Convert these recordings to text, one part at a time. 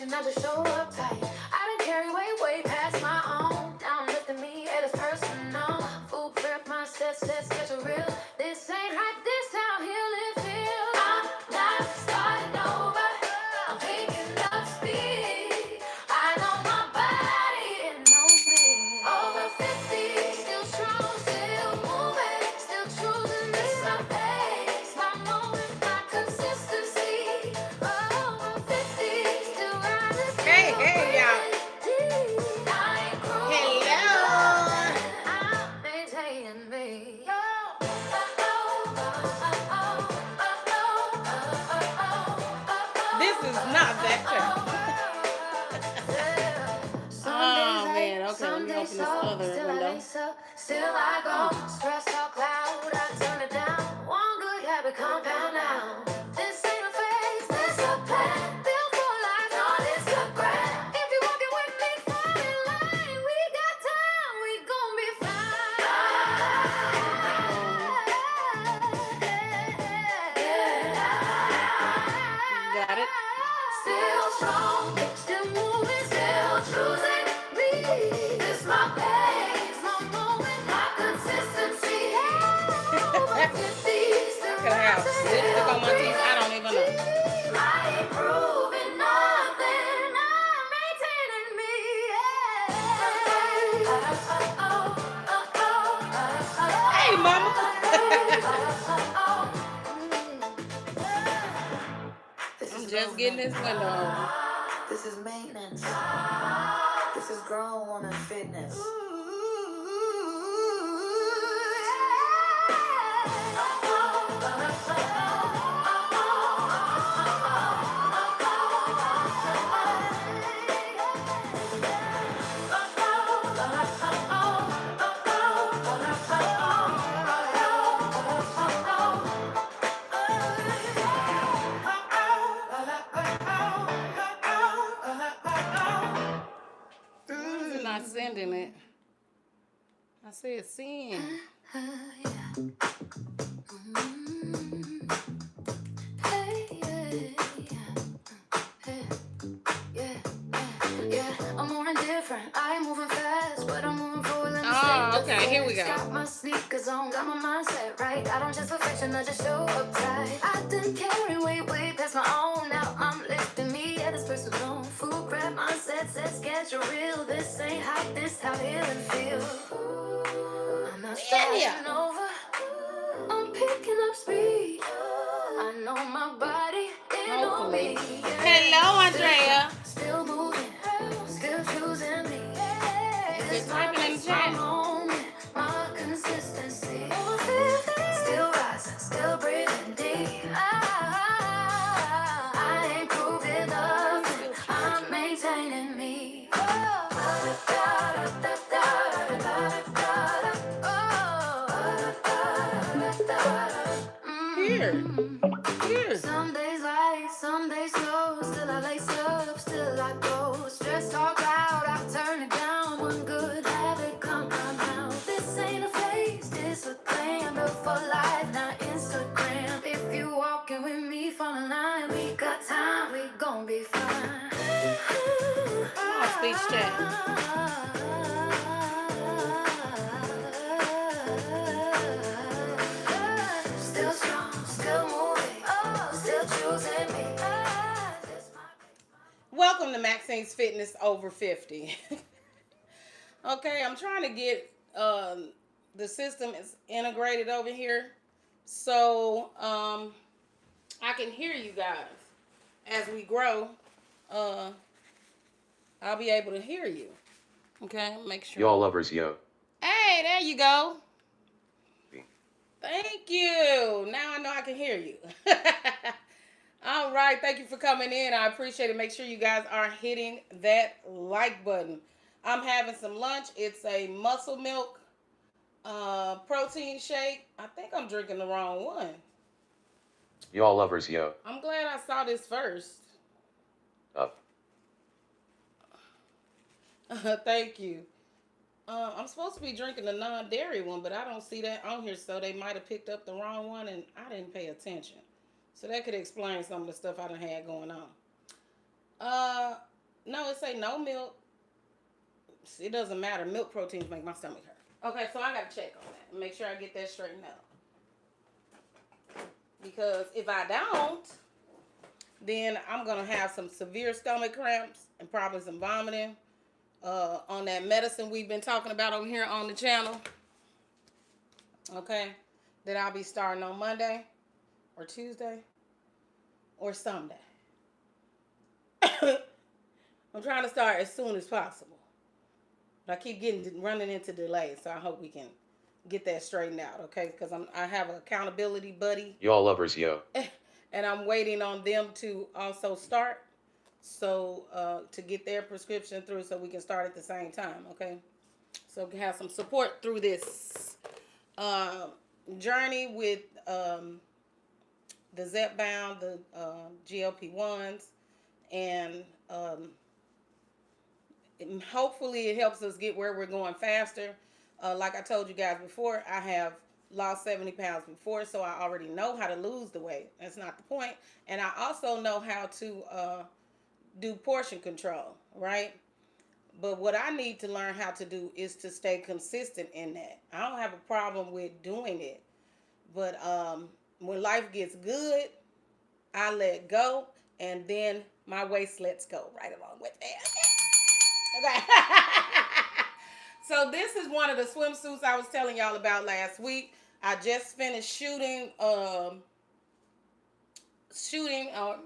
perfection, I just show up tight. I done carry way past my own. Now I'm lifting me at a personal. Food prep, my sets, schedule real. This ain't hype, this how healing feels. I'm not starting over. I'm picking up speed. I know my body, it knows me. Over 50, still strong, still moving, still choosing this my pace, my moment, my consistency. Over 50, still rising, still Hey, y'all. I ain't growing. Hello. I'm maintaining me. This is not that kind. Oh man, okay, let me open this other window. Still I go, stress or cloud, I turn it down. One good habit compound now. This ain't a phase, this a plan. Built for life, no, this a grind. If you walking with me, fall in line. We got time, we gon' be fine. Got it. Still strong, still moving, still choosing me. This my pace, my moment, my consistency. Over 50, still Could I have lipstick on my teeth? I don't even know. I ain't proving nothing. I'm maintaining me. Hey, mama. I'm just getting this window open. This is maintenance. This is grown woman fitness. Why is it not sending it? I said send. Yeah, I'm moving different. I ain't moving fast, but I'm moving forward. Let me Oh, say okay, here we go. got my sneakers on, got my mindset right. I don't just perfection, I just show up tight. I didn't carry way past my own. Now I'm lifting me at this personal. Food prep, mindset, set schedule real. This ain't hype, this how healing feel. I'm not starting over. I'm picking up speed. I know my body, it know me. Hello, Andrea. Still moving, still choosing me. You're typing in the chat. My consistency. Still rising, still breathing deep. I ain't proving nothing. I'm maintaining me. Here. Some days light, some days slow. Still I lace up, still I go. Stress or cloud, I turn it down. One good habit compound now. This ain't a phase, this a plan. Built for life, not Instagram. If you walking with me, fall in line. We got time, we gon' be fine. Come on, speech chat. Still strong, still moving, still choosing me. Welcome to Maxine's Fitness Over 50. Okay, I'm trying to get the system is integrated over here so I can hear you guys as we grow. I'll be able to hear you. Okay, make sure. Y'all lovers, yo. Hey, there you go. Thank you. Now I know I can hear you. All right. Thank you for coming in. I appreciate it. Make sure you guys are hitting that like button. I'm having some lunch. It's a muscle milk protein shake. I think I'm drinking the wrong one. Y'all lovers, yo. I'm glad I saw this first. Up. Thank you. I'm supposed to be drinking the non-dairy one, but I don't see that on here, so they might have picked up the wrong one, and I didn't pay attention. So that could explain some of the stuff I done had going on. No, it say no milk. It doesn't matter. Milk proteins make my stomach hurt. Okay, so I gotta check on that and make sure I get that straightened out. Because if I don't, then I'm gonna have some severe stomach cramps and probably some vomiting on that medicine we've been talking about over here on the channel. Okay, that I'll be starting on Monday or Tuesday or Sunday. I'm trying to start as soon as possible. But I keep running into delays, so I hope we can get that straightened out, okay? Because I have an accountability buddy. Y'all lovers, yo. And I'm waiting on them to also start, so to get their prescription through so we can start at the same time, okay? So we can have some support through this journey with the Zepbound, the GLP-1s, and hopefully it helps us get where we're going faster. Like I told you guys before, I have lost 70 pounds before, so I already know how to lose the weight. That's not the point. And I also know how to do portion control, right? But what I need to learn how to do is to stay consistent in that. I don't have a problem with doing it. But when life gets good, I let go, and then my waist lets go right along with it. Okay. So this is one of the swimsuits I was telling y'all about last week. I just finished shooting,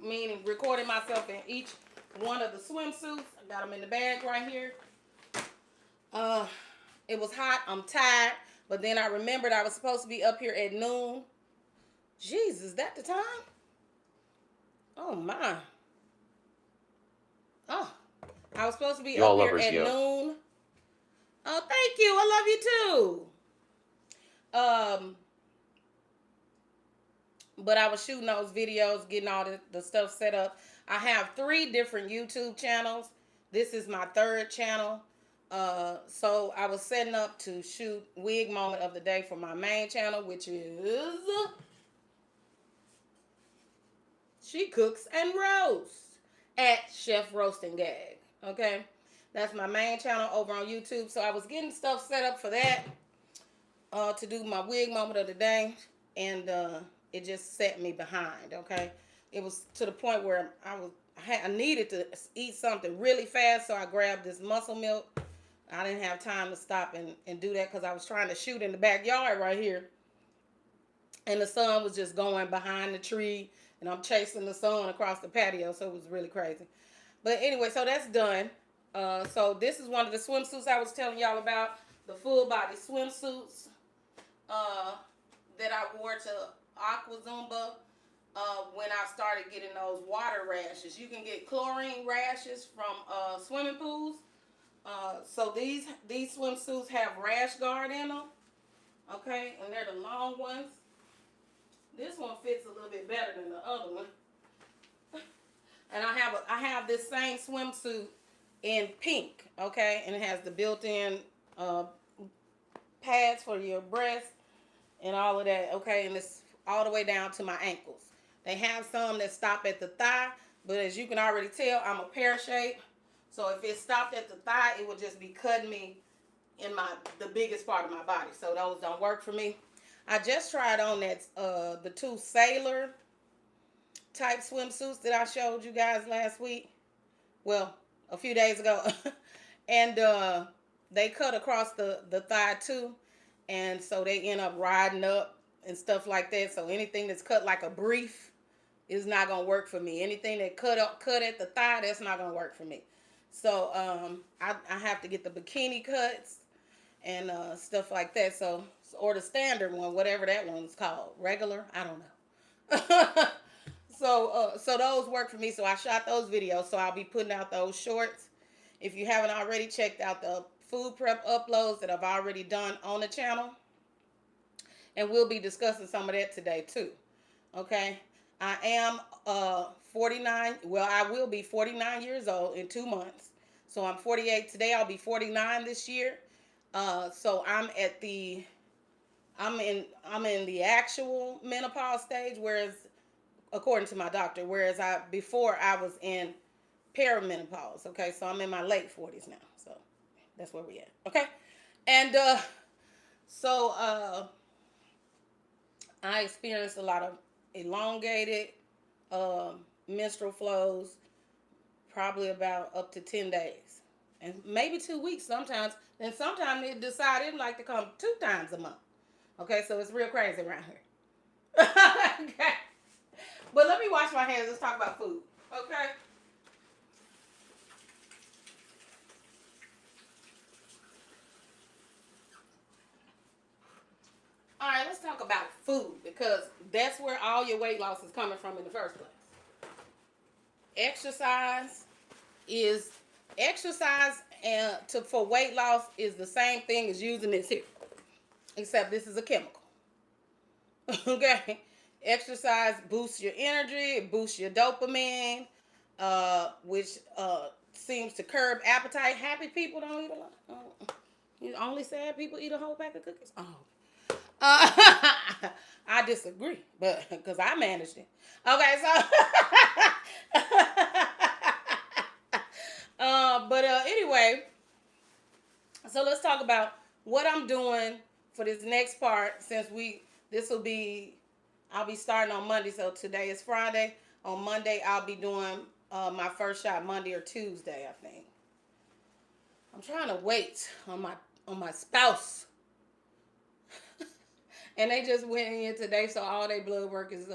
meaning recording myself in each one of the swimsuits. I got them in the bag right here. It was hot. I'm tired. But then I remembered I was supposed to be up here at noon. Jeez, is that the time? Oh, my. Oh, I was supposed to be Y'all up here lovers, at yo. noon. Oh, thank you. I love you too. But I was shooting those videos, getting all the stuff set up. I have 3 different YouTube channels. This is my 3rd channel. So I was setting up to shoot wig moment of the day for my main channel, which is She Cooks and Roasts at Chef Roast and Gag. Okay, that's my main channel over on YouTube. So I was getting stuff set up for that to do my wig moment of the day, and it just set me behind. Okay, it was to the point where I needed to eat something really fast, so I grabbed this muscle milk. I didn't have time to stop and do that because I was trying to shoot in the backyard right here, and the sun was just going behind the tree, and I'm chasing the sun across the patio, so it was really crazy. But anyway, so that's done. So this is one of the swimsuits I was telling y'all about, the full body swimsuits that I wore to Aqua Zumba when I started getting those water rashes. You can get chlorine rashes from swimming pools. So these swimsuits have rash guard in them. Okay, and they're the long ones. This one fits a little bit better than the other one. And I have this same swimsuit in pink, okay? And it has the built-in pads for your breast and all of that, okay? And it's all the way down to my ankles. They have some that stop at the thigh, but as you can already tell, I'm a pear shape. So if it stopped at the thigh, it would just be cutting me in the biggest part of my body. So those don't work for me. I just tried on that the 2 sailor type swimsuits that I showed you guys last week. Well, a few days ago. And they cut across the thigh too. And so they end up riding up and stuff like that. So anything that's cut like a brief is not going to work for me. Anything that cut at the thigh, that's not going to work for me. So I have to get the bikini cuts and stuff like that. So, or the standard one, whatever that one's called. Regular? I don't know. So those work for me. So I shot those videos. So I'll be putting out those shorts. If you haven't already checked out the food prep uploads that I've already done on the channel. And we'll be discussing some of that today too. Okay. I am 49. Well, I will be 49 years old in 2 months. So I'm 48 today. I'll be 49 this year. So I'm in the actual menopause stage, whereas according to my doctor, whereas before I was in perimenopause. Okay, so I'm in my late 40s now, so that's where we at. Okay, and so I experienced a lot of elongated menstrual flows, probably about up to 10 days, and maybe 2 weeks sometimes. And sometimes they decide they'd like to come 2 times a month. Okay, so it's real crazy around here. Okay, but let me wash my hands. Let's talk about food. Okay. All right, let's talk about food because that's where all your weight loss is coming from in the first place. Exercise is exercise and for weight loss is the same thing as using this here, except this is a chemical. Okay, exercise boosts your energy, it boosts your dopamine, which seems to curb appetite. Happy people don't eat a lot. Only sad people eat a whole pack of cookies. Oh. I disagree, but because I managed it. Okay, so but anyway, so let's talk about what I'm doing for this next part. Since I'll be starting on Monday. So today is Friday. On Monday, I'll be doing my first shot Monday or Tuesday, I think. I'm trying to wait on my spouse. And they just went in today, so all their blood work is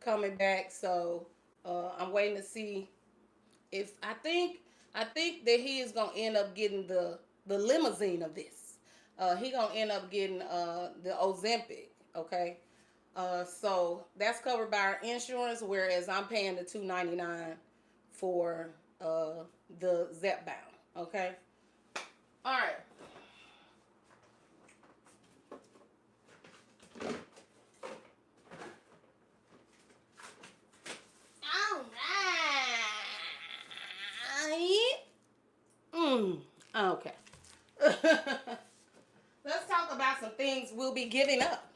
coming back. So I'm waiting to see if I think that he is gonna end up getting the limousine of this. He gonna end up getting the Ozempic. Okay, so that's covered by our insurance, whereas I'm paying the $299 for the Zepbound. Okay, all right. Okay. Let's talk about some things we'll be giving up.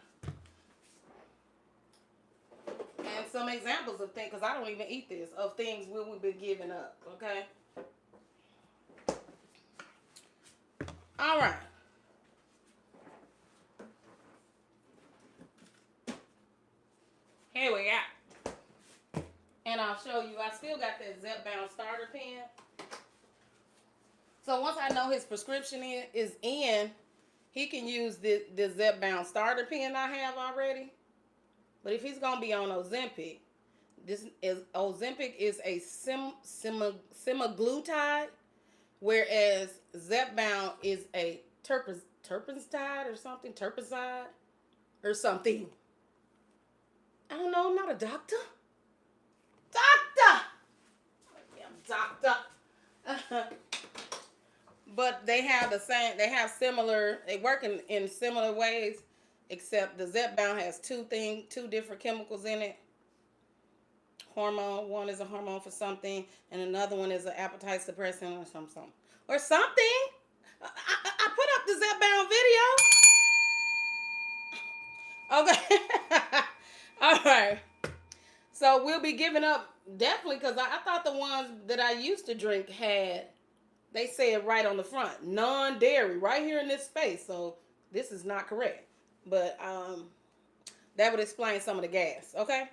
And some examples of things, because I don't even eat this, of things we will be giving up. Okay? All right. Here we go. And I'll show you, I still got that Zepbound starter pen. So once I know his prescription is in, he can use the Zepbound starter pen I have already. But if he's going to be on Ozempic, Ozempic is a semaglutide, whereas Zepbound is a terpentine or something, terpicide or something. I don't know, I'm not a doctor. Doctor! Doctor. But they have they work in similar ways, except the Zepbound has two different chemicals in it. Hormone, one is a hormone for something, and another one is an appetite suppressant or something. Or something. I put up the Zepbound video. Okay. All right. So we'll be giving up, definitely, because I thought the ones that I used to drink they say it right on the front, non-dairy, right here in this space. So this is not correct. But that would explain some of the gas, okay?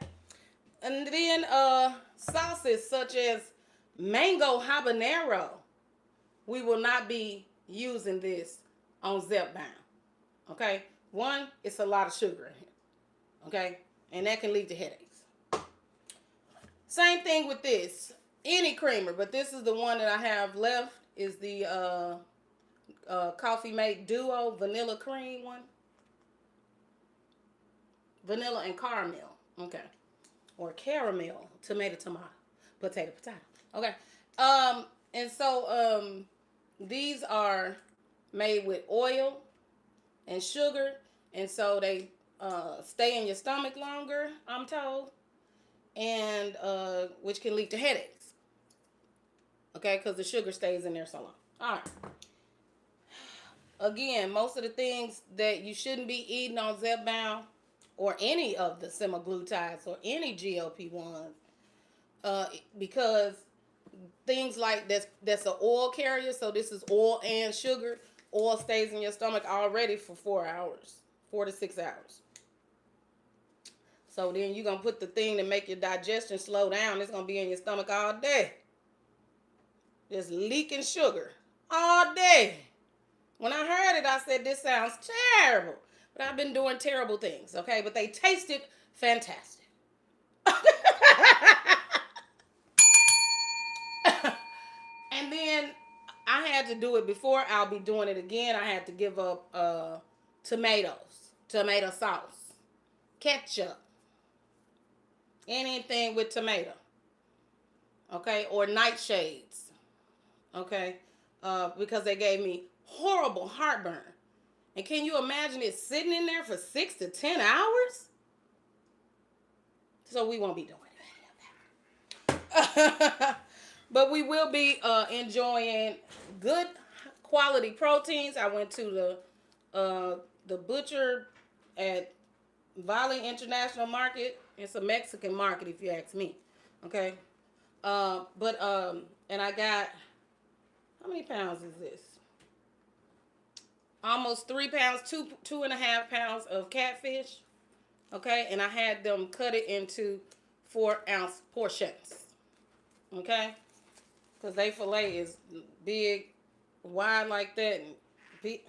And then sauces such as mango habanero. We will not be using this on Zepbound, okay? One, it's a lot of sugar in here, okay? And that can lead to headaches. Same thing with this. Any creamer, but this is the one that I have left, is the Coffee Mate Duo Vanilla Cream one. Vanilla and caramel, okay. Or caramel, tomato, potato. Okay. And so these are made with oil and sugar, and so they stay in your stomach longer, I'm told, and which can lead to headaches. Okay, because the sugar stays in there so long. All right. Again, most of the things that you shouldn't be eating on Zepbound or any of the semaglutides or any GLP-1s, because things like that's an oil carrier. So this is oil and sugar. Oil stays in your stomach already for 4 hours, 4 to 6 hours. So then you're going to put the thing to make your digestion slow down. It's going to be in your stomach all day. Just leaking sugar all day. When I heard it, I said, this sounds terrible. But I've been doing terrible things, okay? But they tasted fantastic. And then I had to do it before. I'll be doing it again. I had to give up tomatoes, tomato sauce, ketchup, anything with tomato, okay, or nightshades, okay, because they gave me horrible heartburn. And can you imagine it sitting in there for 6 to 10 hours? So we won't be doing that. But we will be enjoying good quality proteins. I went to the butcher at Valli International Market. It's a Mexican market, if you ask me. Okay, and I got, how many pounds is this? Almost 3 pounds, 2.5 pounds of catfish. Okay, and I had them cut it into 4-ounce portions. Okay, because they fillet is big, wide like that, and big.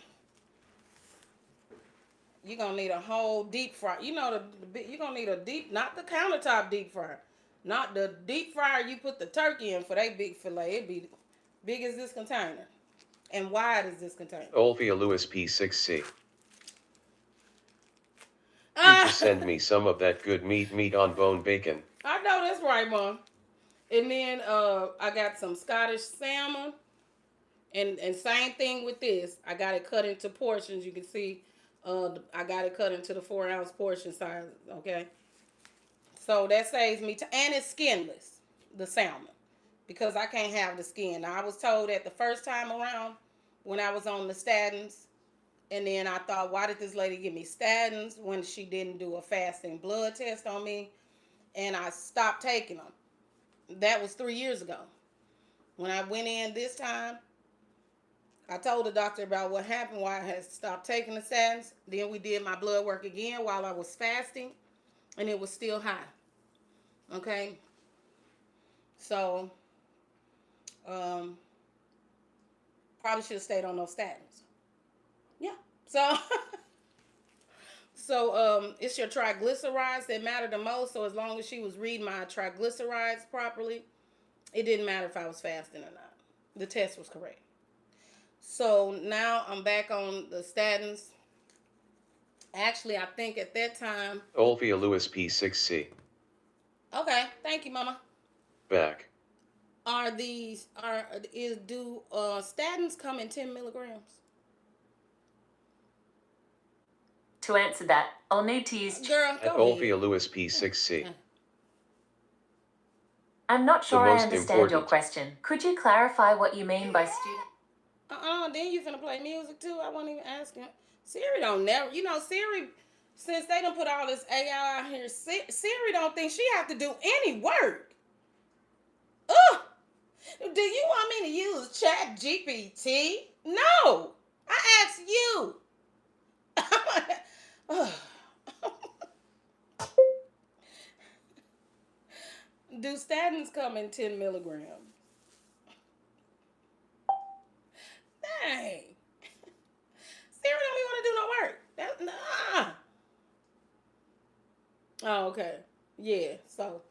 You're gonna need a whole deep fry. You know you're gonna need a deep, not the countertop deep fryer, not the deep fryer you put the turkey in for that big fillet. It'd be big as this container and wide as this container. Olvia Lewis P6C. You just send me some of that good meat on bone bacon. I know that's right, Mom. And then I got some Scottish salmon, and same thing with this. I got it cut into portions. You can see. I got it cut into the 4-ounce portion size, okay? So that saves me, and it's skinless, the salmon, because I can't have the skin. Now, I was told that the first time around when I was on the statins, and then I thought, why did this lady give me statins when she didn't do a fasting blood test on me? And I stopped taking them. That was 3 years ago. When I went in this time, I told the doctor about what happened, why I had stopped taking the statins. Then we did my blood work again while I was fasting, and it was still high. Okay? So, probably should have stayed on those statins. Yeah. So, it's your triglycerides that matter the most. So, as long as she was reading my triglycerides properly, it didn't matter if I was fasting or not. The test was correct. So now I'm back on the statins. Actually, I think at that time. Olvia Lewis P6C. Okay, thank you, Mama. Back. Do statins come in 10 milligrams? To answer that, I'll need to use... Girl, go Olvia ahead. Lewis P6C. I'm not sure I understand important. your question. Could you clarify what you mean by student? Then you finna play music too. I wasn't even asking. Siri don't never, Siri, since they done put all this AI out here, Siri don't think she have to do any work. Ugh. Do you want me to use Chat GPT? No. I asked you. Do statins come in 10 milligrams? Dang. Siri don't even want to do no work. Nah. Oh, okay. Yeah. So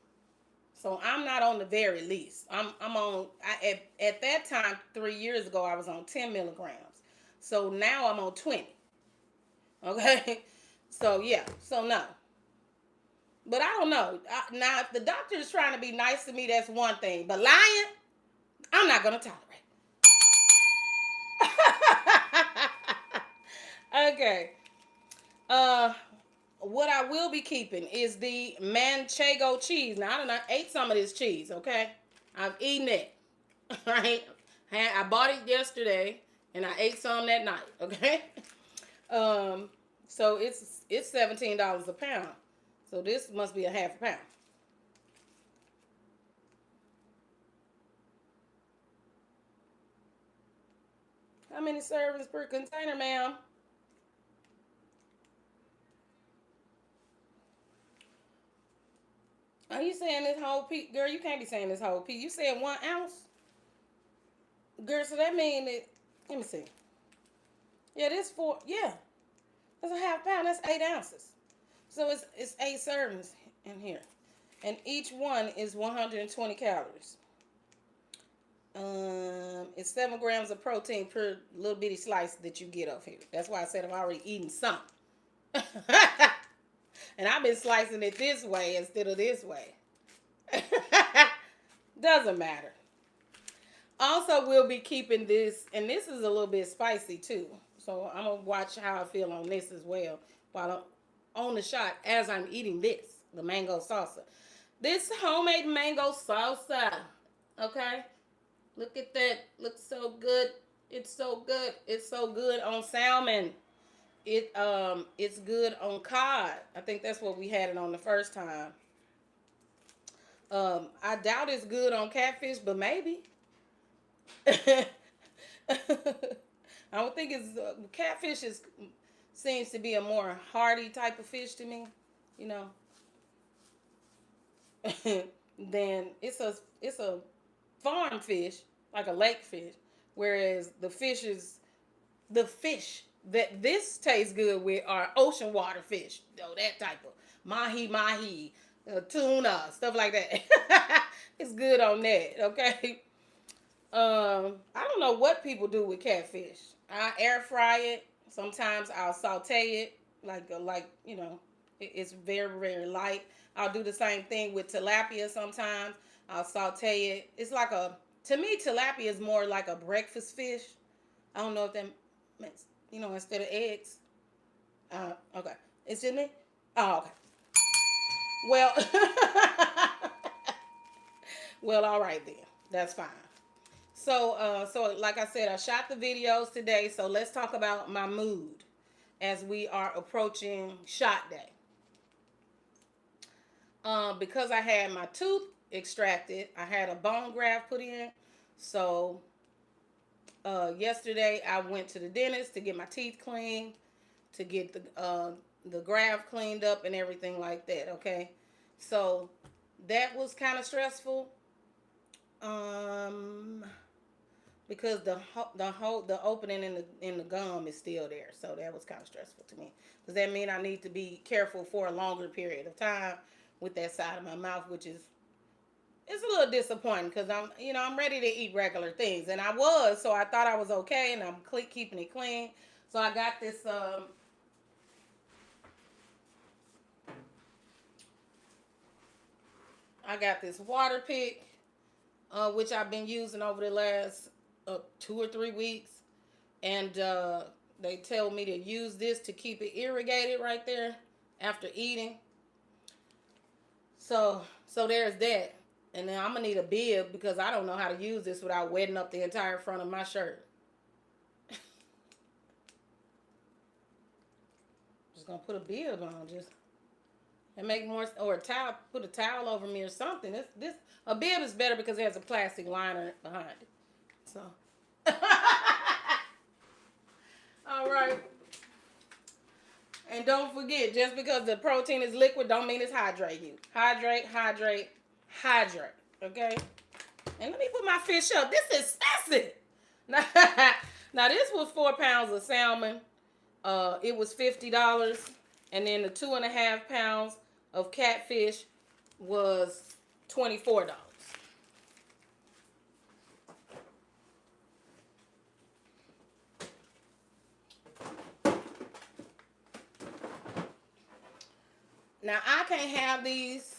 I'm not on the very least. I'm on. At that time 3 years ago I was on 10 milligrams. So now I'm on 20. Okay. So yeah. So no. But I don't know. Now if the doctor is trying to be nice to me, that's one thing. But lying, I'm not gonna tolerate. Okay. What I will be keeping is the Manchego cheese. Now, I done ate some of this cheese, okay? I've eaten it, right? I bought it yesterday, and I ate some that night, okay? So it's $17 a pound. So this must be a half a pound. How many servings per container, ma'am? Are you saying this whole piece? Girl, you can't be saying this whole piece. You said 1 ounce? Girl, so that means that, let me see. Yeah, yeah. That's a half pound. That's 8 ounces. So it's 8 servings in here. And each one is 120 calories. It's 7 grams of protein per little bitty slice that you get off here. That's why I said I've already eaten some. And I've been slicing it this way instead of this way. Doesn't matter. Also, we'll be keeping this, and this is a little bit spicy too. So I'm going to watch how I feel on this as well while I'm on the shot as I'm eating this, the mango salsa. This homemade mango salsa, okay? Look at that. Looks so good. It's so good. It's so good on salmon. It's good on cod. I think that's what we had it on the first time. I doubt it's good on catfish, but maybe. I don't think it's catfish seems to be a more hardy type of fish to me, you know. Then it's a farm fish, like a lake fish, whereas the fish that this tastes good with are ocean water fish, that type of mahi, tuna, stuff like that. It's good on that, okay? I don't know what people do with catfish. I air fry it. Sometimes I'll saute it, like you know, it's very, very light. I'll do the same thing with tilapia sometimes. I'll saute it. It's like to me, tilapia is more like a breakfast fish. I don't know if that makes, instead of eggs. Okay. It's just me? Oh, okay. Well, well, all right then. That's fine. So like I said, I shot the videos today. So let's talk about my mood as we are approaching shot day. Because I had my tooth extracted, I had a bone graft put in. So yesterday I went to the dentist to get my teeth cleaned, to get the graft cleaned up and everything like that. Okay, so that was kind of stressful. Because the opening in the gum is still there, so that was kind of stressful to me. Does that mean I need to be careful for a longer period of time with that side of my mouth, which is it's a little disappointing because I'm ready to eat regular things, and I was, so I thought I was okay, and I'm keeping it clean. So I got this water pick, which I've been using over the last 2 or 3 weeks, and they tell me to use this to keep it irrigated right there after eating. So there's that. And then I'm gonna need a bib because I don't know how to use this without wetting up the entire front of my shirt. Just gonna put a bib on, just and make more, or a towel. Put a towel over me or something. A bib is better because it has a plastic liner behind it. So, all right. And don't forget, just because the protein is liquid, don't mean it's hydrating you. Hydrate. Okay? And let me put my fish up. This is expensive. Now this was 4 pounds of salmon. It was $50. And then the 2.5 pounds of catfish was $24. Now I can't have these.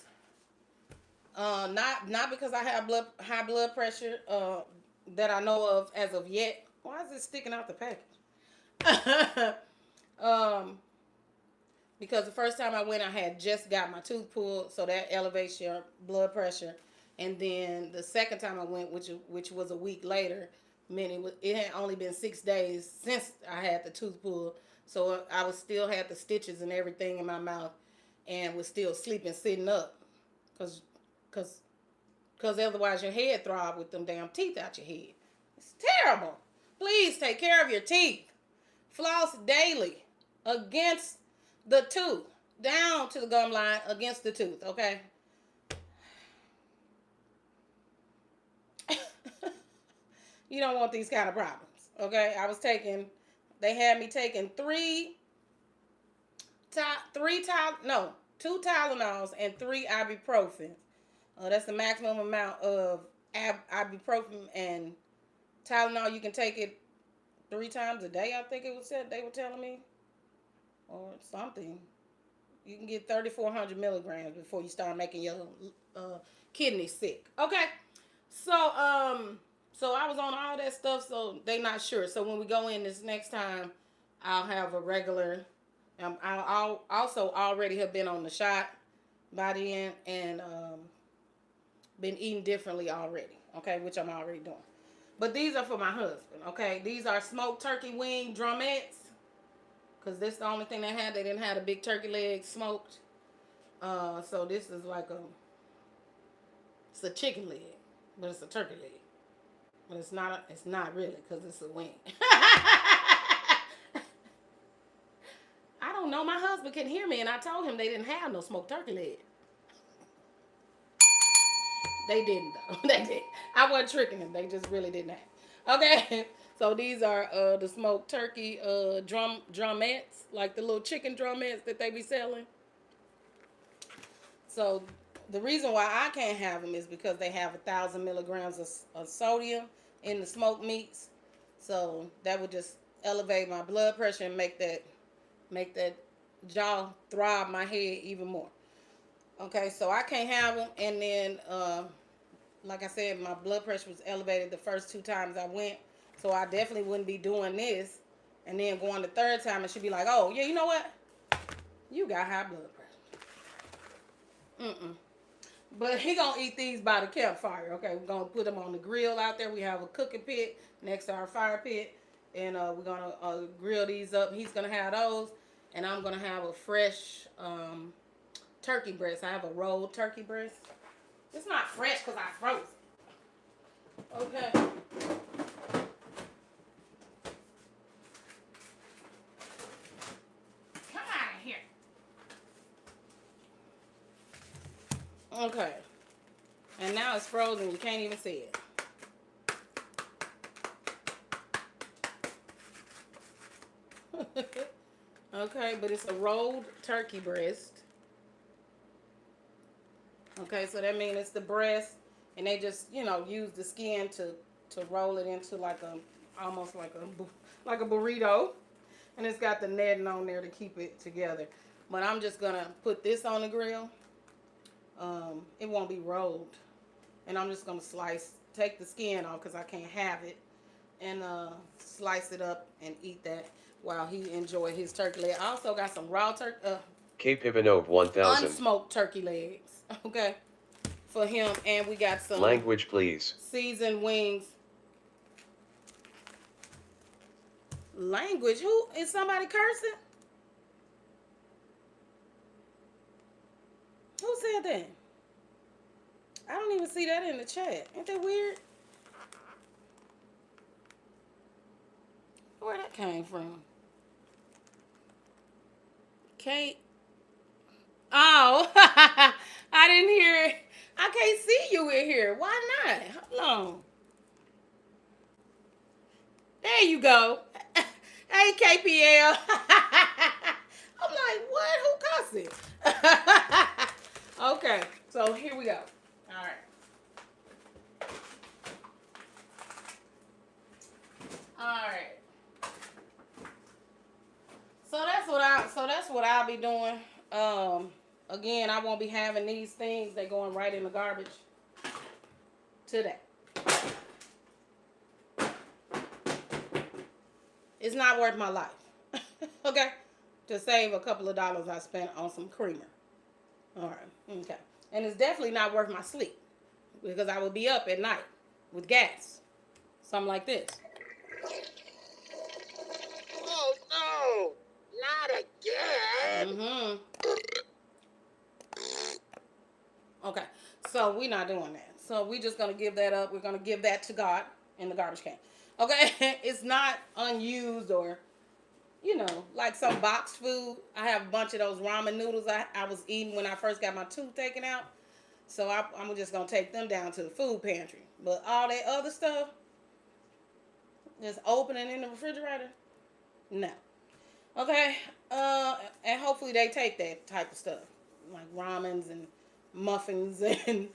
Not because I have high blood pressure that I know of as of yet. Why is it sticking out the package? Because the first time I went, I had just got my tooth pulled, so that elevates your blood pressure. And then the second time I went, which was a week later, it had only been 6 days since I had the tooth pulled, so I was still had the stitches and everything in my mouth, and was still sleeping sitting up, cause otherwise your head throb with them damn teeth out your head. It's terrible. Please take care of your teeth. Floss daily against the tooth. Down to the gum line against the tooth, okay? You don't want these kind of problems, okay? They had me taking two Tylenols and 3 ibuprofen. That's the maximum amount of ibuprofen and Tylenol. You can take it 3 times a day, I think they were telling me, or something. You can get 3,400 milligrams before you start making your kidneys sick. Okay, so I was on all that stuff, so they not sure. So when we go in this next time, I'll have a regular. I'll also already have been on the shot by the end and been eating differently already. Okay, which I'm already doing. But these are for my husband. Okay, these are smoked turkey wing drumettes. Because this is the only thing they had. They didn't have a big turkey leg smoked. So this is like it's a chicken leg. But it's a turkey leg. But it's not really because it's a wing. I don't know. My husband can hear me and I told him they didn't have no smoked turkey leg. They didn't though. They did. I wasn't tricking them. They just really didn't have. Okay. So these are the smoked turkey drumettes, like the little chicken drumettes that they be selling. So the reason why I can't have them is because they have 1,000 milligrams of sodium in the smoked meats. So that would just elevate my blood pressure and make that jaw throb my head even more. Okay, so I can't have them. And then, like I said, my blood pressure was elevated the first 2 times I went. So I definitely wouldn't be doing this. And then going the 3rd time and she'd be like, oh, yeah, you know what? You got high blood pressure. But he going to eat these by the campfire. Okay, we're going to put them on the grill out there. We have a cooking pit next to our fire pit. And we're going to grill these up. He's going to have those. And I'm going to have a fresh turkey breast. I have a rolled turkey breast. It's not fresh because I froze it. Okay. Okay. And now it's frozen. You can't even see it. Okay, but it's a rolled turkey breast. Okay, so that means it's the breast. And they just, use the skin to roll it into almost like a burrito. And it's got the netting on there to keep it together. But I'm just going to put this on the grill. It won't be rolled. And I'm just going to take the skin off because I can't have it. And slice it up and eat that while he enjoy his turkey leg. I also got some raw turkey. Cape Ivanov 1000. Unsmoked turkey legs. Okay. For him. And we got some. Language, please. Seasoned wings. Language? Who? Is somebody cursing? Who said that? I don't even see that in the chat. Ain't that weird? Where that came from? Kate. Oh, I didn't hear it. I can't see you in here. Why not? Hold on. There you go. Hey, KPL. I'm like, what? Who cussing? Okay, so here we go. All right. All right. So that's what I'll be doing. Again, I won't be having these things. They're going right in the garbage today. It's not worth my life. Okay? To save a couple of dollars I spent on some creamer. All right. Okay. And it's definitely not worth my sleep. Because I would be up at night with gas. Something like this. Oh, no. Not again. Mm-hmm. Okay. So we're not doing that. So we're just going to give that up. We're going to give that to God in the garbage can. Okay, it's not unused or, you know, like some boxed food. I have a bunch of those ramen noodles I was eating when I first got my tooth taken out. So I'm just going to take them down to the food pantry. But all that other stuff, just opening in the refrigerator, no. Okay, and hopefully they take that type of stuff. Like ramens and muffins and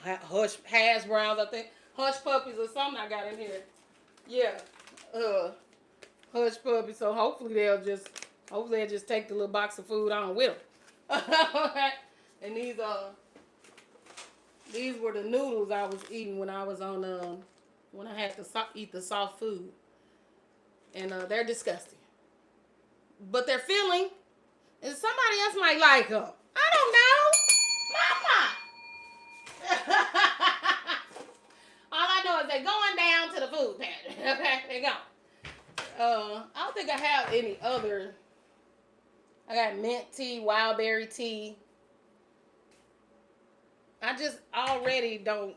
hash browns, I think. Hush puppies or something I got in here. Yeah. Hush puppies. So hopefully they'll just take the little box of food on with them. And these were the noodles I was eating when I was on when I had to eat the soft food. And they're disgusting. But they're filling. And somebody else might like them. I don't know. Mama. All I know is they're going down to the food pantry. Okay, they go. I don't think I have any other. I got mint tea, wild berry tea. I just already don't.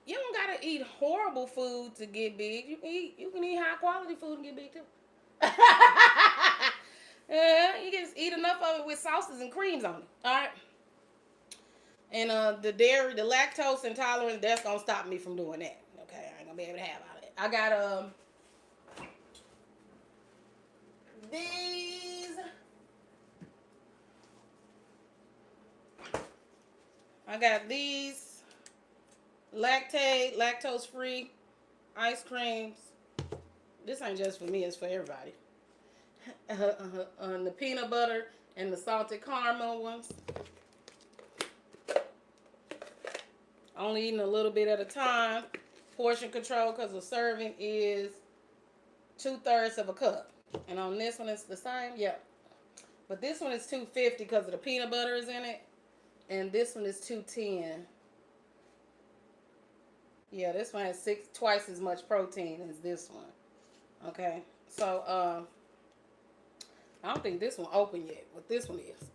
You don't gotta eat horrible food to get big. You can eat high quality food and get big too. Yeah, you can just eat enough of it with sauces and creams on it. All right. And the dairy, the lactose intolerance, that's gonna stop me from doing that. Okay, I ain't gonna be able to have all that. I got these. I got these lactose free ice creams. This ain't just for me, it's for everybody. The peanut butter and the salted caramel ones. Only eating a little bit at a time. Portion control because the serving is 2/3 of a cup. And on this one it's the same, yeah. But this one is $2.50 because of the peanut butter is in it. And this one is $2.10. Yeah, this one has twice as much protein as this one. Okay, so I don't think this one open yet, but this one is.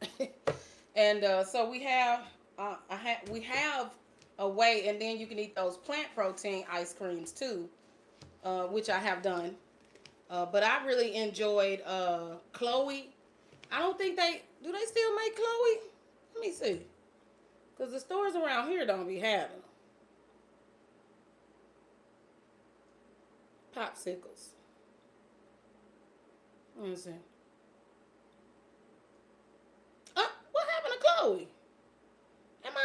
And so we have a way, and then you can eat those plant protein ice creams too, which I have done. But I really enjoyed Chloe. I don't think they still make Chloe? Let me see. Because the stores around here don't be having them. Popsicles. Let me see. What happened to Chloe? Am I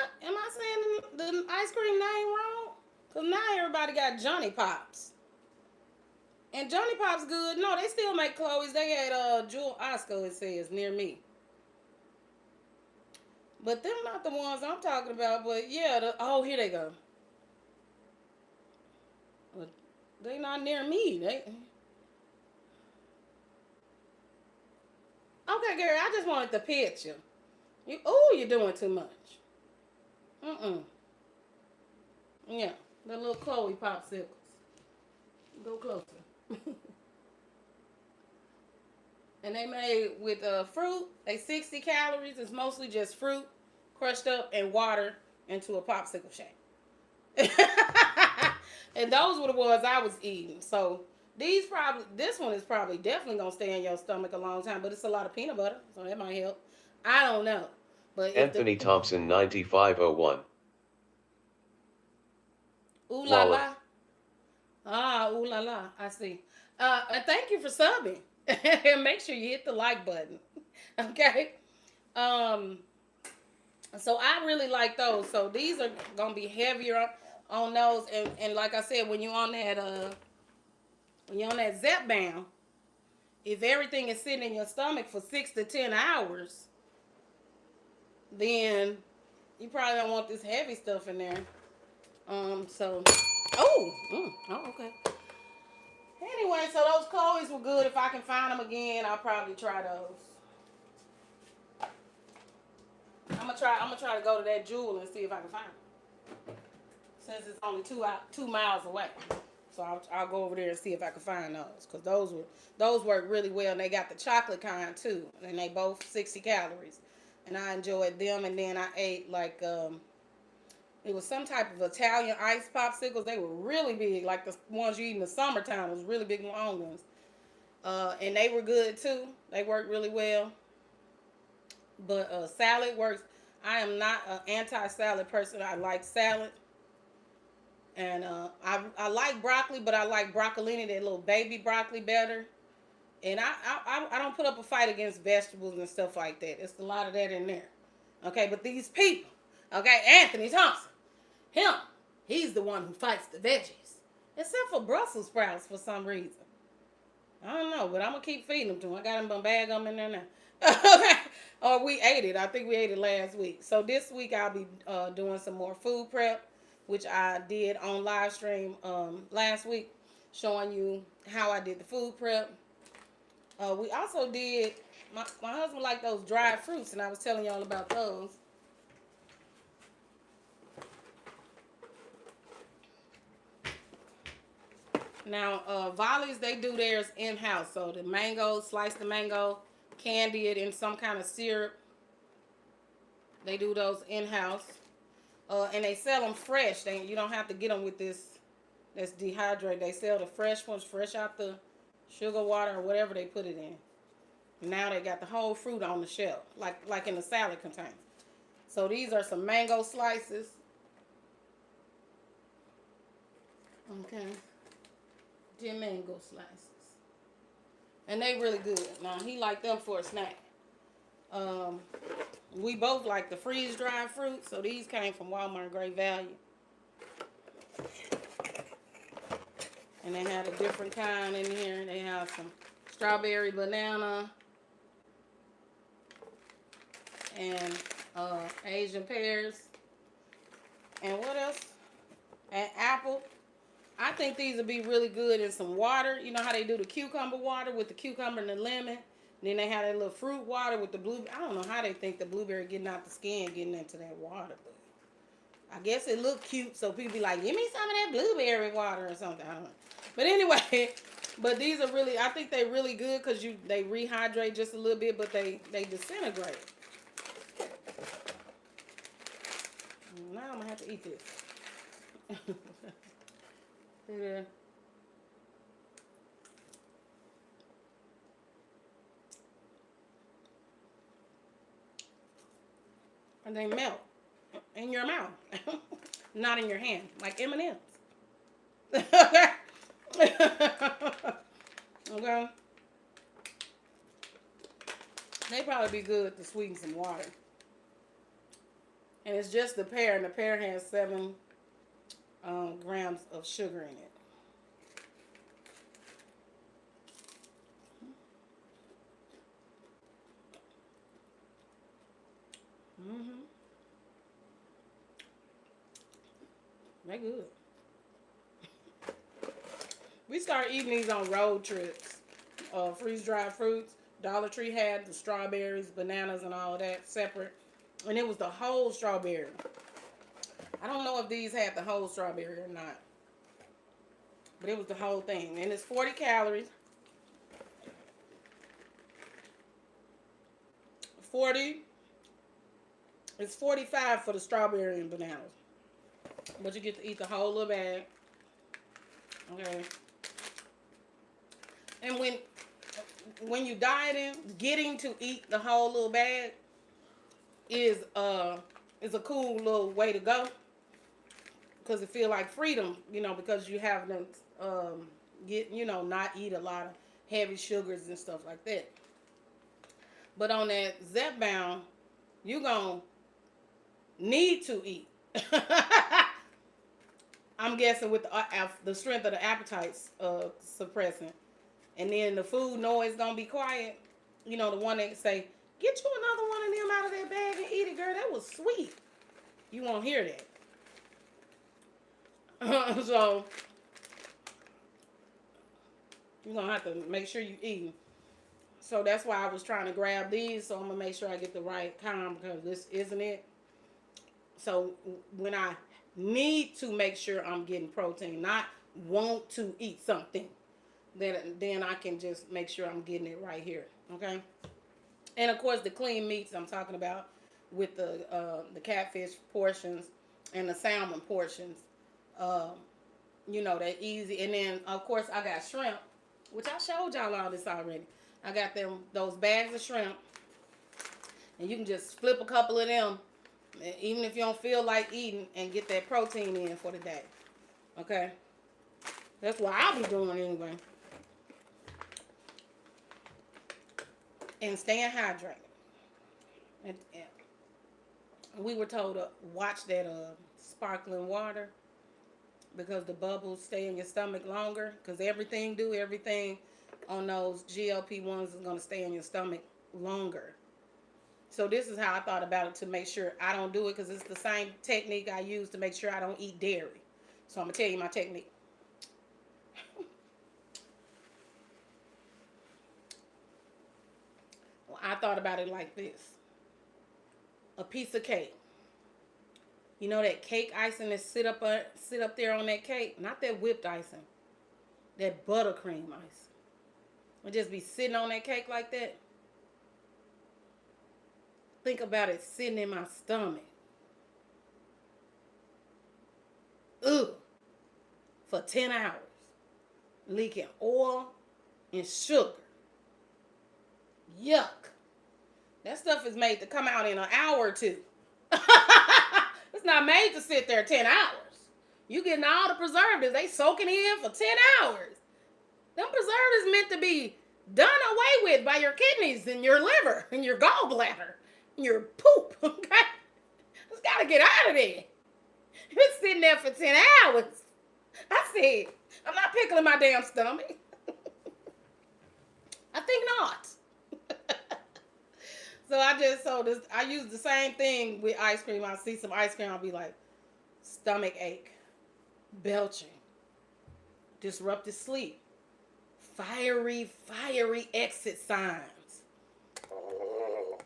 saying the ice cream name wrong? Because now everybody got Johnny Pops. And Johnny Pops good. No, they still make Chloe's. They had Jewel Osco, it says, near me. But them not the ones I'm talking about. But yeah, oh, here they go. They not near me. Okay, Gary, I just wanted the picture. You're doing too much. Yeah, the little Chloe popsicles. Go closer. And they made with fruit. They 60 calories. It's mostly just fruit crushed up and water into a popsicle shape. And those were the ones I was eating. So this one is probably definitely gonna stay in your stomach a long time. But it's a lot of peanut butter, so that might help. I don't know. But Anthony Thompson 9501. Ooh la la. Ooh la la. I see. And thank you for subbing. And make sure you hit the like button. Okay. So I really like those. So these are gonna be heavier on those. And like I said, when you're on that Zepbound, if everything is sitting in your stomach for 6 to 10 hours, then you probably don't want this heavy stuff in there. Okay. Anyway, so those Chloe's were good. If I can find them again, I'll probably try those. I'm gonna try to go to that Jewel and see if I can find them. Since it's only 2 miles away, so I'll go over there and see if I can find those. Cause those work really well, and they got the chocolate kind too, and they both 60 calories, and I enjoyed them. And then I ate like It was some type of Italian ice popsicles. They were really big, like the ones you eat in the summertime. It was really big long ones. And they were good too. They worked really well. But salad works. I am not an anti-salad person. I like salad. And I like broccoli, but I like broccolini, that little baby broccoli, better. And I don't put up a fight against vegetables and stuff like that. It's a lot of that in there. Okay, but these people, okay, Anthony Thompson, he's the one who fights the veggies. Except for Brussels sprouts for some reason. I don't know, but I'm going to keep feeding them to him. I got him a bag of them in there now. Okay. Or we ate it. I think we ate it last week. So this week I'll be doing some more food prep, which I did on live stream last week, showing you how I did the food prep. We also did, my husband liked those dried fruits, and I was telling y'all about those. Now, Valli's, they do theirs in-house. So the mango, slice the mango, candy it in some kind of syrup. They do those in-house. And they sell them fresh. You don't have to get them with this that's dehydrated. They sell the fresh ones, fresh out the sugar water or whatever they put it in. Now they got the whole fruit on the shelf, like in a salad container. So these are some mango slices. Okay. 10 mango slices. And they really good. Now, he liked them for a snack. We both like the freeze-dried fruit, so these came from Walmart, great value. And they had a different kind in here. They have some strawberry banana and Asian pears. And what else? And apple. I think these would be really good in some water. You know how they do the cucumber water with the cucumber and the lemon? Then they have that little fruit water with the blue. I don't know how they think the blueberry getting out the skin, getting into that water. But I guess it looked cute, so people be like, give me some of that blueberry water or something. I don't know. But anyway, but these are really, I think they're really good because they rehydrate just a little bit, but they disintegrate. Now I'm going to have to eat this. Yeah. And they melt in your mouth, not in your hand, like M&Ms. Okay. They probably be good to sweeten some water. And it's just the pear, and the pear has 7 grams of sugar in it. They good. We start eating these on road trips. Freeze-dried fruits. Dollar Tree had the strawberries, bananas, and all of that separate. And it was the whole strawberry. I don't know if these had the whole strawberry or not. But it was the whole thing. And it's 40 calories. 40. It's 45 for the strawberry and bananas. But you get to eat the whole little bag. Okay. And when you dieting, getting to eat the whole little bag is a cool little way to go. Because it feel like freedom, because you have to not eat a lot of heavy sugars and stuff like that. But on that Zepbound, you're going to need to eat. I'm guessing with the strength of the appetite suppressant. And then the food noise going to be quiet. The one that say, get you another one of them out of that bag and eat it, girl. That was sweet. You won't hear that. So, you're going to have to make sure you eat. So, that's why I was trying to grab these. So, I'm going to make sure I get the right kind because this isn't it. So, when I need to make sure I'm getting protein, not want to eat something, then I can just make sure I'm getting it right here. Okay? And, of course, the clean meats I'm talking about with the catfish portions and the salmon portions. Um, you know, they're easy. And then, of course, I got shrimp, which I showed y'all all this already. I got those bags of shrimp, and you can just flip a couple of them, even if you don't feel like eating, and get that protein in for the day. Okay? That's what I'll be doing anyway. And staying hydrated. And we were told to watch that sparkling water, because the bubbles stay in your stomach longer. Because everything on those GLP-1s is going to stay in your stomach longer. So this is how I thought about it, to make sure I don't do it, because it's the same technique I use to make sure I don't eat dairy. So I'm going to tell you my technique. Well, I thought about it like this. A piece of cake. You know that cake icing that sit up there on that cake? Not that whipped icing. That buttercream ice. It just be sitting on that cake like that. Think about it sitting in my stomach. Ugh. For 10 hours. Leaking oil and sugar. Yuck. That stuff is made to come out in an hour or two. It's not made to sit there 10 hours. You getting all the preservatives. They soaking in for 10 hours. Them preservatives meant to be done away with by your kidneys and your liver and your gallbladder and your poop, okay? It's got to get out of there. It's sitting there for 10 hours. I said, I'm not pickling my damn stomach. I think not. So I use the same thing with ice cream. I see some ice cream, I'll be like, stomach ache, belching, disrupted sleep, fiery exit signs. Oh.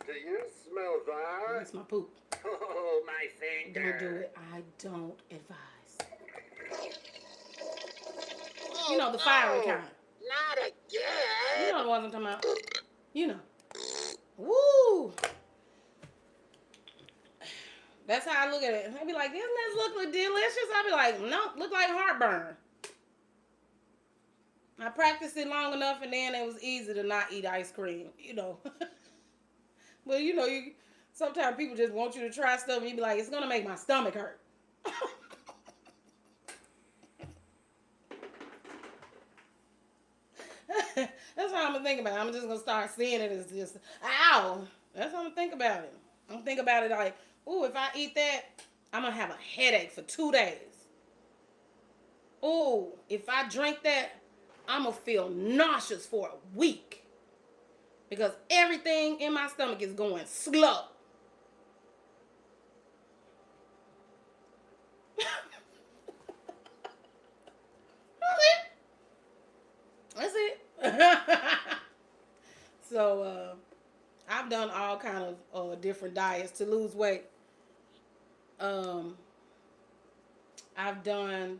Do you smell that? That's my poop. Oh, my finger. Don't do it. I don't advise. You know, the fiery kind. Not again. You know the ones I'm talking about. You know. Woo! That's how I look at it. They be like, doesn't this look delicious? I be like, nope, look like heartburn. I practiced it long enough, and then it was easy to not eat ice cream, you know. But you know, sometimes people just want you to try stuff, and you be like, it's gonna make my stomach hurt. That's how I'm gonna think about it. I'm just gonna start seeing it as just, ow. That's how I'm gonna think about it. I'm gonna think about it like, ooh, if I eat that, I'm gonna have a headache for 2 days. Ooh, if I drink that, I'm gonna feel nauseous for a week. Because everything in my stomach is going slow. That's it. So, I've done all kind of different diets to lose weight. I've done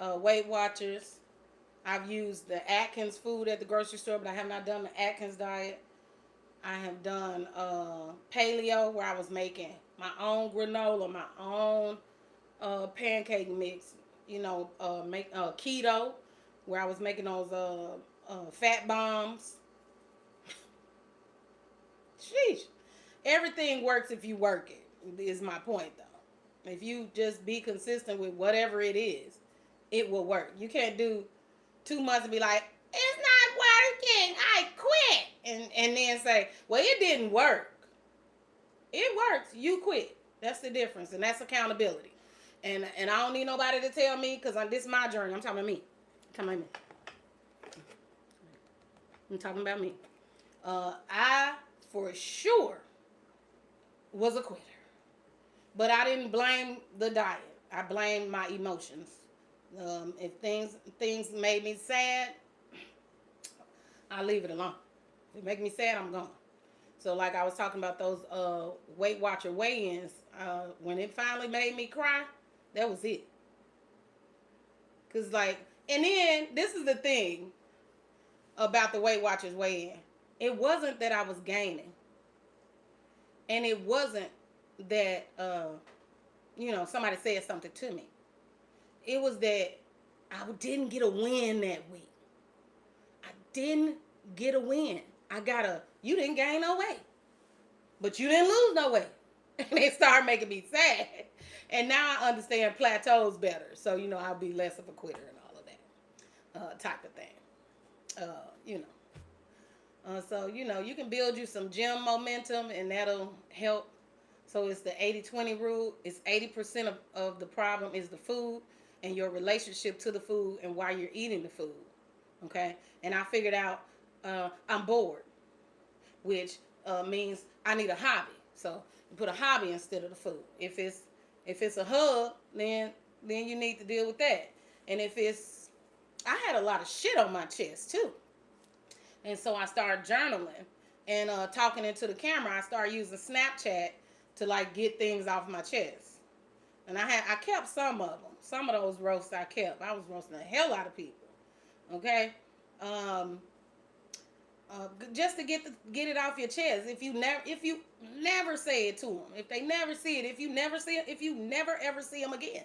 Weight Watchers. I've used the Atkins food at the grocery store, but I have not done the Atkins diet. I have done paleo, where I was making my own granola, my own pancake mix. You know, make keto, where I was making those fat bombs. Sheesh. Everything works if you work it, is my point, though. If you just be consistent with whatever it is, it will work. You can't do 2 months and be like, it's not working, I quit. And then say, well, it didn't work. It works. You quit. That's the difference, and that's accountability. And I don't need nobody to tell me, because this is my journey. I'm talking about me. I'm talking about me. I, for sure, was a quitter. But I didn't blame the diet. I blamed my emotions. If things made me sad, I leave it alone. If it make me sad, I'm gone. So like I was talking about those Weight Watcher weigh-ins, when it finally made me cry, that was it. Cause and then this is the thing about the Weight Watchers weigh-in. It wasn't that I was gaining, and it wasn't that somebody said something to me. It was that I didn't get a win that week. I didn't get a win. You didn't gain no weight, but you didn't lose no weight. And they started making me sad. And now I understand plateaus better. So, I'll be less of a quitter and all of that type of thing. So, you can build you some gym momentum and that'll help. So it's the 80-20 rule. It's 80% of the problem is the food and your relationship to the food and why you're eating the food. Okay? And I figured out I'm bored, which means I need a hobby. So you put a hobby instead of the food. If it's a hug, then you need to deal with that. And I had a lot of shit on my chest too. And so I started journaling and talking into the camera. I started using Snapchat to like get things off my chest. And I kept some of them. Some of those roasts I kept. I was roasting the hell out of people. Okay? Just to get it off your chest. If you never say it to them, if they never see it, if you never ever see them again.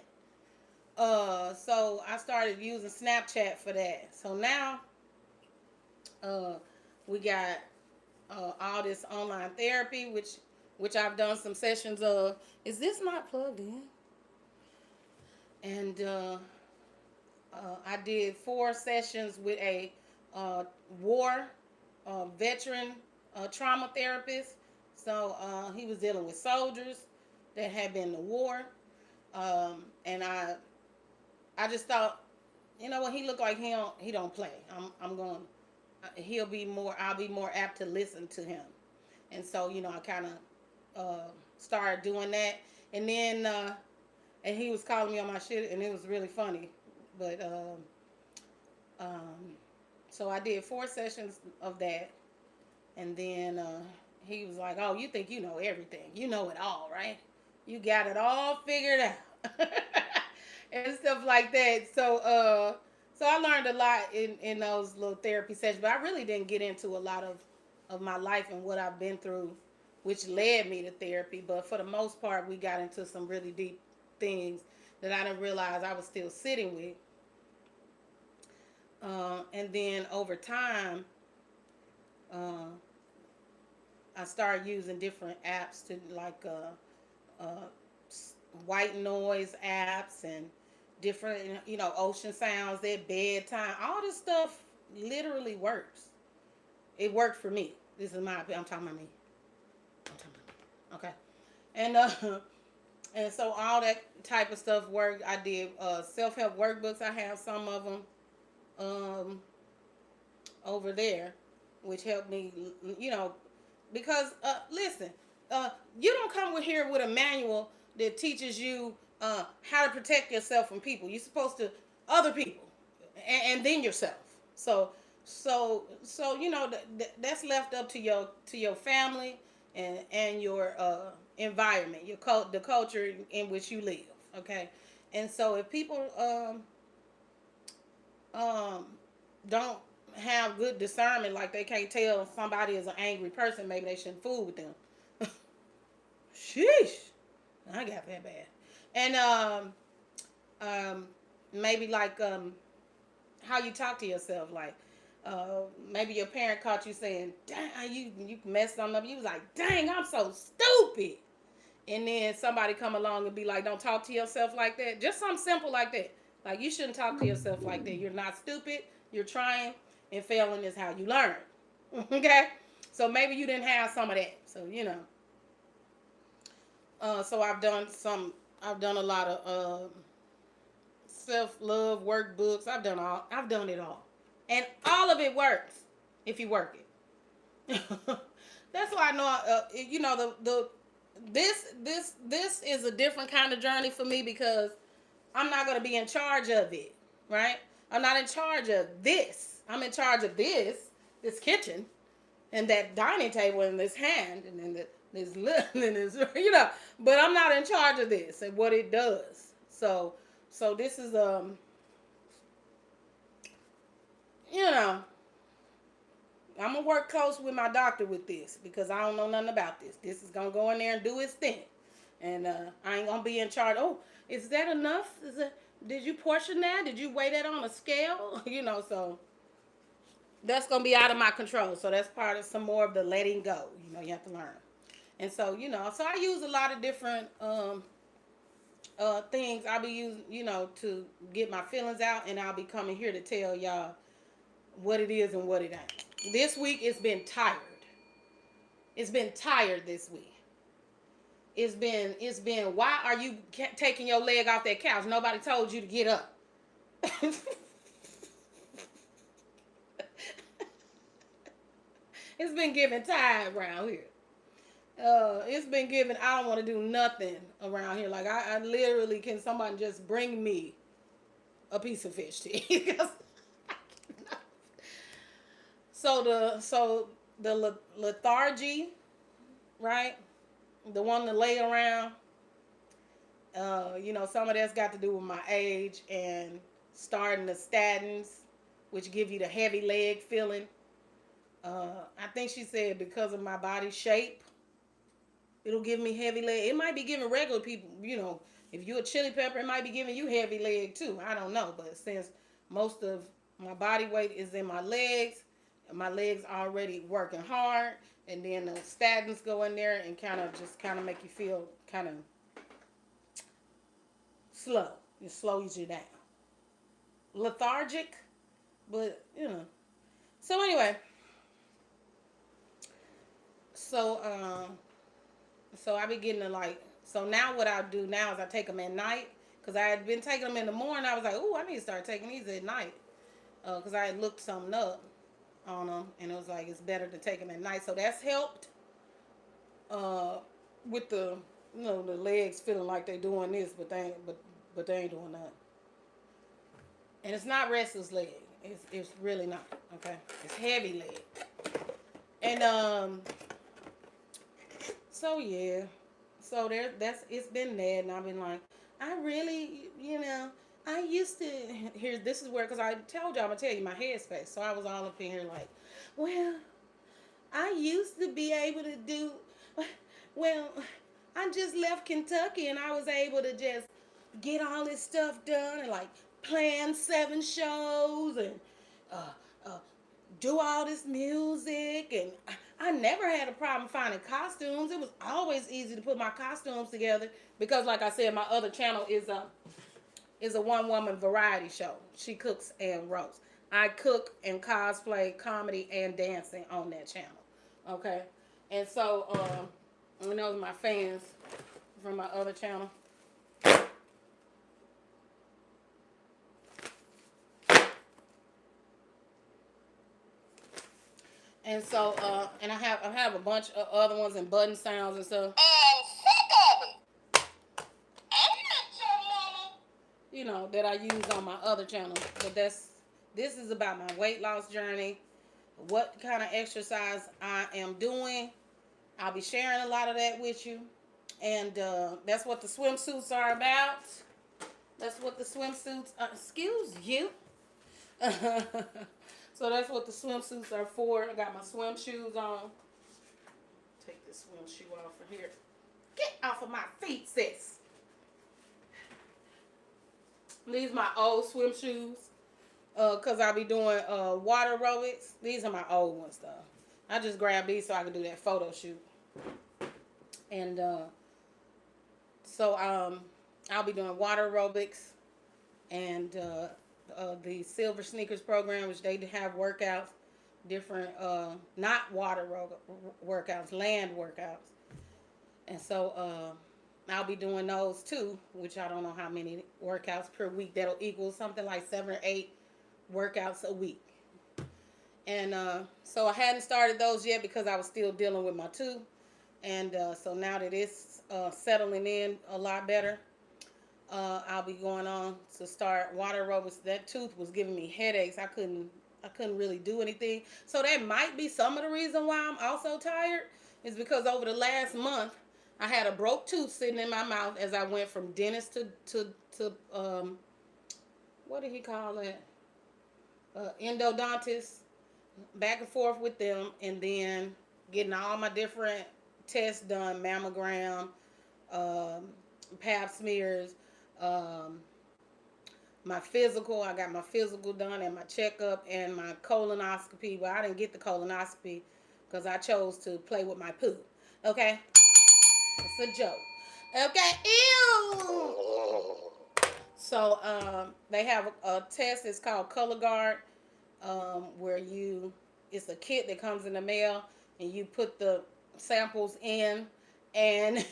So I started using Snapchat for that. So now, we got all this online therapy, which I've done some sessions of. Is this not plugged in? And I did 4 sessions with a war veteran trauma therapist. So he was dealing with soldiers that had been in the war. And I just thought, when he looked like he don't play. I'll be more apt to listen to him. And so, I kind of started doing that. And then and he was calling me on my shit, and it was really funny. But so I did 4 sessions of that, and then he was like, "Oh, you think you know everything? You know it all, right? You got it all figured out," and stuff like that. So I learned a lot in those little therapy sessions, but I really didn't get into a lot of my life and what I've been through, which led me to therapy. But for the most part, we got into some really deep things that I didn't realize I was still sitting with. And then over time, I started using different apps to like white noise apps and different, ocean sounds at bedtime. All this stuff literally works. It worked for me. This is my opinion. I'm talking about me. Okay. And so all that type of stuff worked. I did self-help workbooks. I have some of them over there, which helped me, because listen, you don't come here with a manual that teaches you how to protect yourself from people. You're supposed to other people and then yourself. So that's left up to your family and your environment, the culture in which you live. Okay, and so if people don't have good discernment, like they can't tell if somebody is an angry person, maybe they shouldn't fool with them. Sheesh, I got that bad. And maybe like how you talk to yourself, like maybe your parent caught you saying, "Dang, you messed something up." You was like, "Dang, I'm so stupid." And then somebody come along and be like, "Don't talk to yourself like that." Just something simple like that. Like, you shouldn't talk to yourself like that. You're not stupid. You're trying, and failing is how you learn. Okay? So maybe you didn't have some of that. So, so I've done a lot of self-love workbooks. I've done it all. And all of it works if you work it. That's why I know, this is a different kind of journey for me, because I'm not going to be in charge of it, right? I'm not in charge of this. I'm in charge of this kitchen and that dining table and this hand and then this but I'm not in charge of this and what it does. So this is, I'm going to work close with my doctor with this, because I don't know nothing about this. This is going to go in there and do its thing. And I ain't gonna be in charge. Oh, is that enough? Did you portion that? Did you weigh that on a scale? So that's gonna be out of my control. So that's part of some more of the letting go. You have to learn. And so, so I use a lot of different things I'll be using, to get my feelings out, and I'll be coming here to tell y'all what it is and what it ain't. This week it's been tired. It's been tired this week. It's been why are you taking your leg off that couch? Nobody told you to get up. It's been giving tired around here. It's been giving I don't want to do nothing around here. Like I literally can somebody just bring me a piece of fish to eat. So the lethargy, right? The one to lay around. Some of that's got to do with my age and starting the statins, which give you the heavy leg feeling. I think she said because of my body shape, it'll give me heavy leg. It might be giving regular people, if you're a chili pepper, it might be giving you heavy leg too. I don't know. But since most of my body weight is in my legs, and my legs already working hard, and then the statins go in there and kind of make you feel kind of slow. It slows you down. Lethargic, but So anyway, so I be getting to so now what I do now is I take them at night, because I had been taking them in the morning. I was like, oh, I need to start taking these at night, because I had looked something up on them, and it was like it's better to take them at night. So that's helped with the the legs feeling like they doing this, but they ain't doing nothing. And it's not restless leg. It's really not. Okay, it's heavy leg. And so yeah, so it's been that, and I've been like, I really, I used to. This is where, because I told y'all, I'm gonna tell you my headspace. So I was all up in here like, well, I used to be able to do, well, I just left Kentucky and I was able to just get all this stuff done and plan 7 shows and do all this music, and I never had a problem finding costumes. It was always easy to put my costumes together because, like I said, my other channel is a one-woman variety show. She cooks and roasts. I cook and cosplay, comedy, and dancing on that channel. Okay? And so, those are my fans from my other channel. And so, and I have a bunch of other ones and button sounds and stuff. I'm sick of it. I'm not your mama. That I use on my other channel. But this is about my weight loss journey, what kind of exercise I am doing. I'll be sharing a lot of that with you. And that's what the swimsuits are about. That's what the swimsuits are. Excuse you. So that's what the swimsuits are for. I got my swim shoes on. Take this swim shoe off of here. Get off of my feet, sis. These are my old swim shoes. Because I'll be doing water aerobics. These are my old ones, though. I just grabbed these so I can do that photo shoot. And so I'll be doing water aerobics and the Silver Sneakers program, which they have workouts, different, not water workouts, land workouts. And so I'll be doing those too, which I don't know how many workouts per week. That'll equal something like 7 or 8 workouts a week. And so I hadn't started those yet because I was still dealing with my tooth. And so now that it's settling in a lot better, I'll be going on to start water aerobics. That tooth was giving me headaches. I couldn't really do anything. So that might be some of the reason why I'm also tired, is because over the last month I had a broke tooth sitting in my mouth as I went from dentist to what did he call it? Endodontist, back and forth with them, and then getting all my different tests done, mammogram, pap smears, my physical. I got my physical done and my checkup and my colonoscopy. Well, I didn't get the colonoscopy because I chose to play with my poo. Okay? It's a joke. Okay? Ew! So, they have a test. It's called Color Guard, where it's a kit that comes in the mail, and you put the samples in, and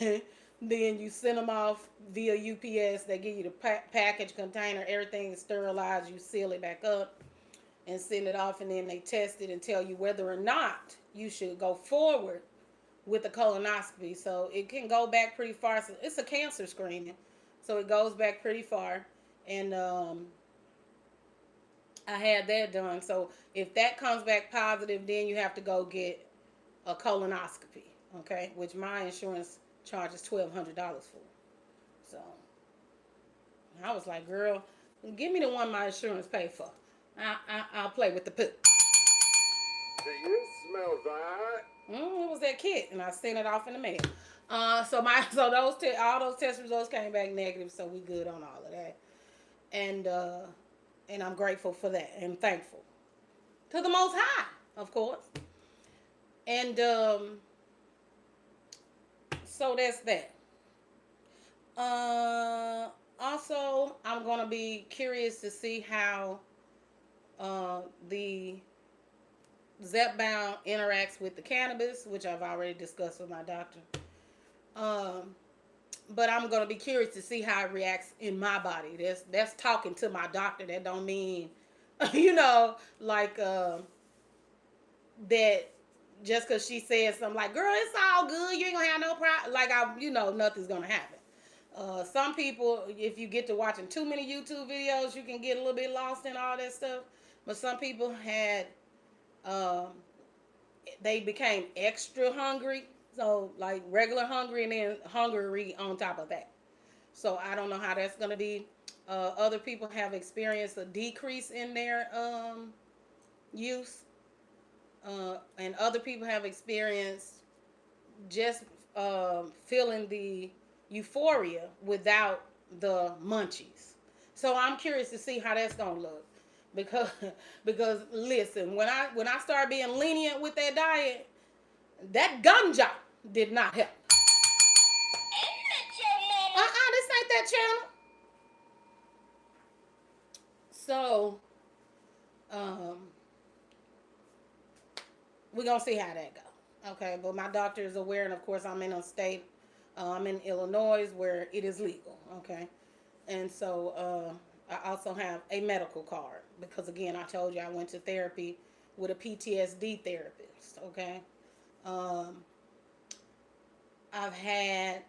then you send them off via UPS. They give you the package container. Everything is sterilized. You seal it back up and send it off, and then they test it and tell you whether or not you should go forward with the colonoscopy. So it can go back pretty far. So it's a cancer screening, so it goes back pretty far. And I had that done. So if that comes back positive, then you have to go get a colonoscopy, okay? Which my insurance charges $1,200 for. So I was like, girl, give me the one my insurance paid for. I'll play with the poo. Do you smell that? It was that kit, and I sent it off in the mail. So all those test results came back negative, so we good on all of that. And I'm grateful for that and thankful to the Most High, of course. And so that's that. Also, I'm going to be curious to see how the Zepbound interacts with the cannabis, which I've already discussed with my doctor. But I'm going to be curious to see how it reacts in my body. That's talking to my doctor. That don't mean, like that just because she says something like, girl, it's all good. You ain't going to have no problem. Like, nothing's going to happen. Some people, if you get to watching too many YouTube videos, you can get a little bit lost in all that stuff. But some people they became extra hungry. So, like, regular hungry and then hungry on top of that. So, I don't know how that's going to be. Other people have experienced a decrease in their use. And other people have experienced just feeling the euphoria without the munchies. So, I'm curious to see how that's going to look. Because listen, when I started being lenient with that diet, that ganja did not help. This ain't that channel. So, we're going to see how that go. Okay, but my doctor is aware, and of course I'm in a state, I'm in Illinois where it is legal, okay? And so, I also have a medical card because, again, I told you I went to therapy with a PTSD therapist, okay? I've had,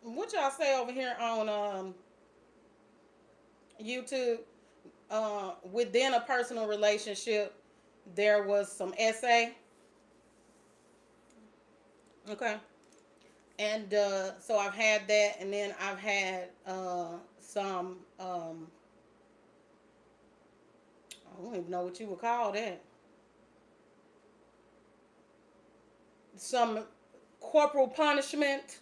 what y'all say over here on YouTube, within a personal relationship, there was some SA, okay? And so I've had that, and then I've had some, I don't even know what you would call that. Some corporal punishment.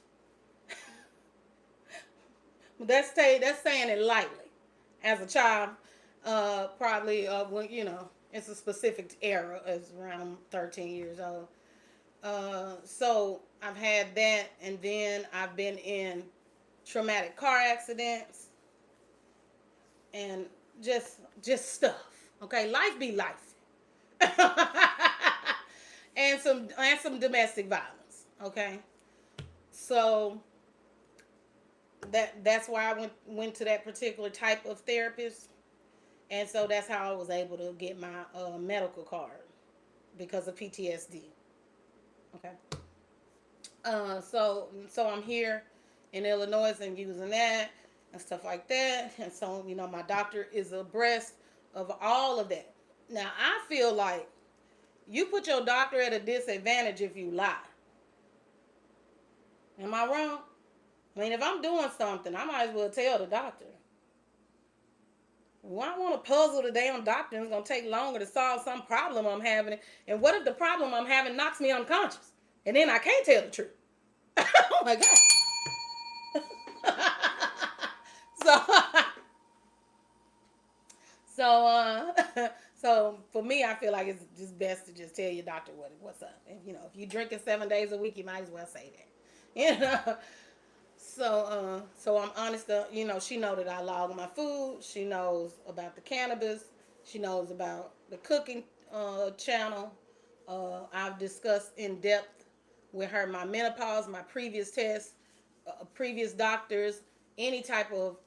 That's saying it lightly. As a child, probably when it's a specific era. It's around 13 years old. So I've had that, and then I've been in traumatic car accidents, and just stuff. Okay, life be life. and some domestic violence. Okay, so that's why I went to that particular type of therapist, and so that's how I was able to get my medical card because of PTSD. Okay. So I'm here in Illinois and using that and stuff like that, and so my doctor is abreast of all of that. Now I feel like you put your doctor at a disadvantage if you lie. Am I wrong? I mean, if I'm doing something, I might as well tell the doctor. Well, I want to puzzle the damn doctor, and it's going to take longer to solve some problem I'm having. And what if the problem I'm having knocks me unconscious? And then I can't tell the truth. Oh my God. so, so for me, I feel like it's just best to just tell your doctor what's up. And if you're drinking 7 days a week, you might as well say that. So I'm honest. She know that I log my food. She knows about the cannabis. She knows about the cooking channel. I've discussed in depth with her my menopause, my previous tests, previous doctors, any type of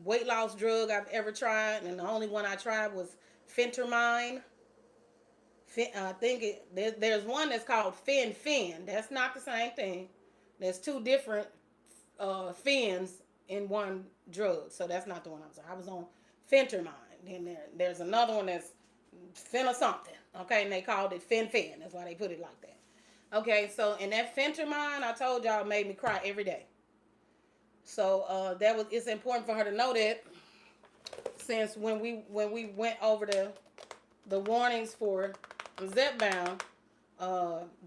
weight loss drug I've ever tried, and the only one I tried was phentermine. I think there's one that's called fen. That's not the same thing. There's two different fins in one drug, so that's not the one I was on. I was on phentermine. Then there's another one that's fen or something. Okay, and they called it fen. That's why they put it like that. Okay, so and that phentermine, I told y'all, made me cry every day. So it's important for her to know that, since when we went over the warnings for Zepbound,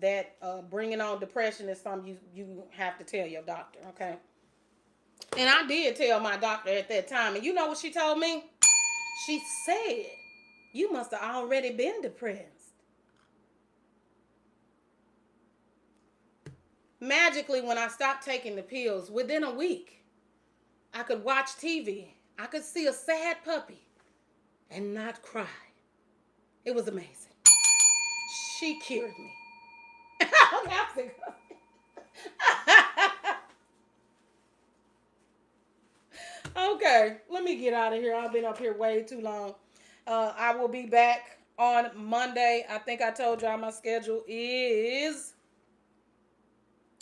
that bringing on depression is something you have to tell your doctor, okay? And I did tell my doctor at that time, and you know what she told me? She said, you must have already been depressed. Magically, when I stopped taking the pills, within a week, I could watch TV. I could see a sad puppy and not cry. It was amazing. She cured me. Okay, let me get out of here. I've been up here way too long. I will be back on Monday. I think I told y'all my schedule is...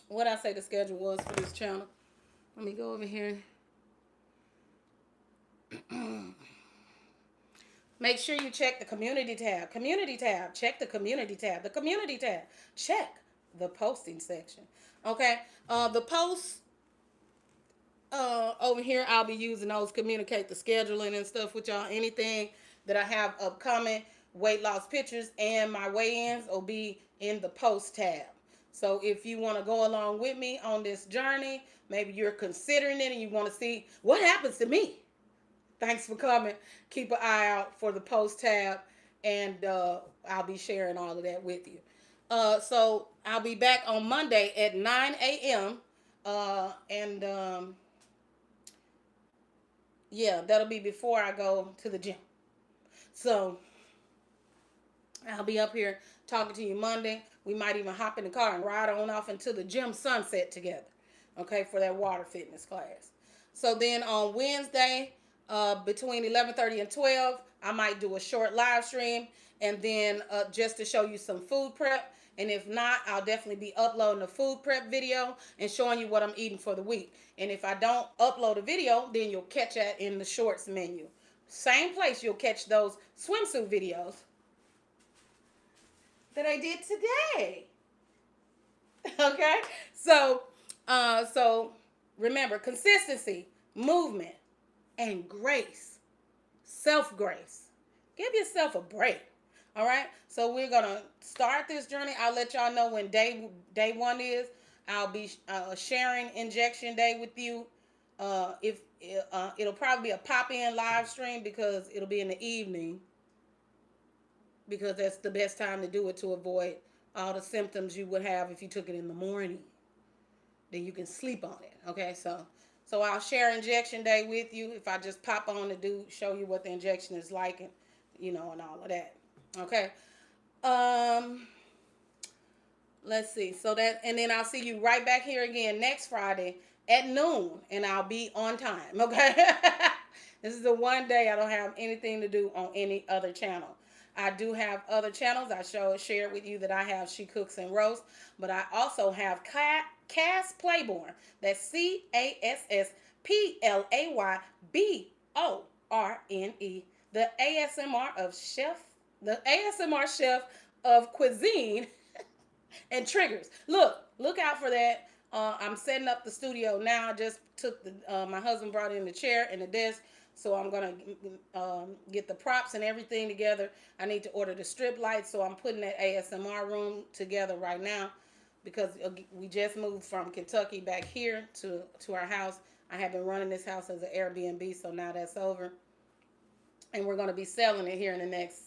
What I say the schedule was for this channel. Let me go over here. Make sure you check the community tab. Community tab. Check the community tab. The community tab. Check the posting section. Okay. The posts over here, I'll be using those, communicate the scheduling and stuff with y'all. Anything that I have upcoming, weight loss pictures, and my weigh-ins will be in the post tab. So if you want to go along with me on this journey, maybe you're considering it and you want to see what happens to me. Thanks for coming. Keep an eye out for the post tab, and I'll be sharing all of that with you. So I'll be back on Monday at 9 a.m. Yeah, that'll be before I go to the gym. So I'll be up here talking to you Monday. We might even hop in the car and ride on off into the gym sunset together, okay, for that water fitness class. So then on Wednesday, between 11:30 and 12, I might do a short live stream, and then just to show you some food prep. And if not, I'll definitely be uploading a food prep video and showing you what I'm eating for the week. And if I don't upload a video, then you'll catch that in the shorts menu. Same place you'll catch those swimsuit videos that I did today. Okay? So remember, consistency, movement, and grace. Self-grace. Give yourself a break. All right? So we're going to start this journey. I'll let y'all know when day one is. I'll be sharing injection day with you. It'll probably be a pop-in live stream because it'll be in the evening, because that's the best time to do it to avoid all the symptoms you would have if you took it in the morning. Then you can sleep on it. Okay, so I'll share injection day with you if I just pop on to show you what the injection is like, and and all of that. Okay. Let's see. So and then I'll see you right back here again next Friday at noon, and I'll be on time. Okay. This is the one day I don't have anything to do on any other channel. I do have other channels. I shared with you that I have She Cooks and Roasts, but I also have Cass Playborn. That's CASSPLAYBORNE. The ASMR chef of cuisine and triggers. Look out for that. I'm setting up the studio now. I just took my husband brought in the chair and the desk, so I'm gonna get the props and everything together. I need to order the strip lights, so I'm putting that ASMR room together right now. because we just moved from Kentucky back here to our house. I have been running this house as an Airbnb, so now that's over. And we're going to be selling it here in the next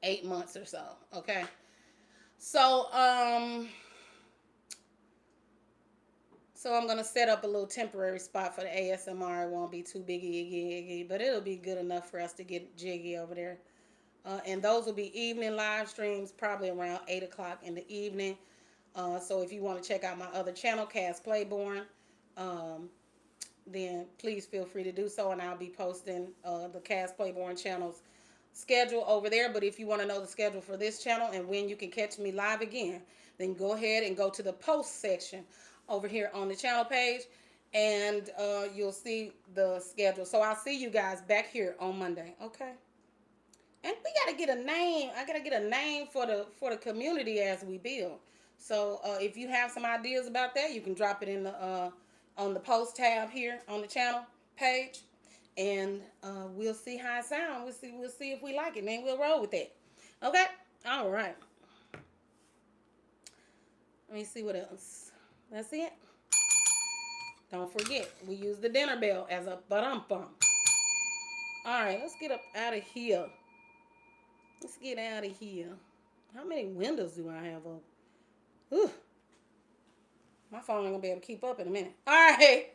8 months or so, okay? So, so I'm going to set up a little temporary spot for the ASMR. It won't be too biggy, but it'll be good enough for us to get jiggy over there. And those will be evening live streams, probably around 8 o'clock in the evening. So if you want to check out my other channel, Cass Playborn, then please feel free to do so. And I'll be posting the Cass Playborn channel's schedule over there. But if you want to know the schedule for this channel and when you can catch me live again, then go ahead and go to the post section over here on the channel page, and you'll see the schedule. So I'll see you guys back here on Monday, okay? And we gotta get a name. I gotta get a name for the community as we build. So if you have some ideas about that, you can drop it in the on the post tab here on the channel page, and we'll see how it sounds. We'll see if we like it, and then we'll roll with that. Okay? All right. Let me see what else. That's it. Don't forget, we use the dinner bell as a ba-dum-bum. All right, let's get up out of here. Let's get out of here. How many windows do I have up? Whew. My phone ain't gonna be able to keep up in a minute. All right.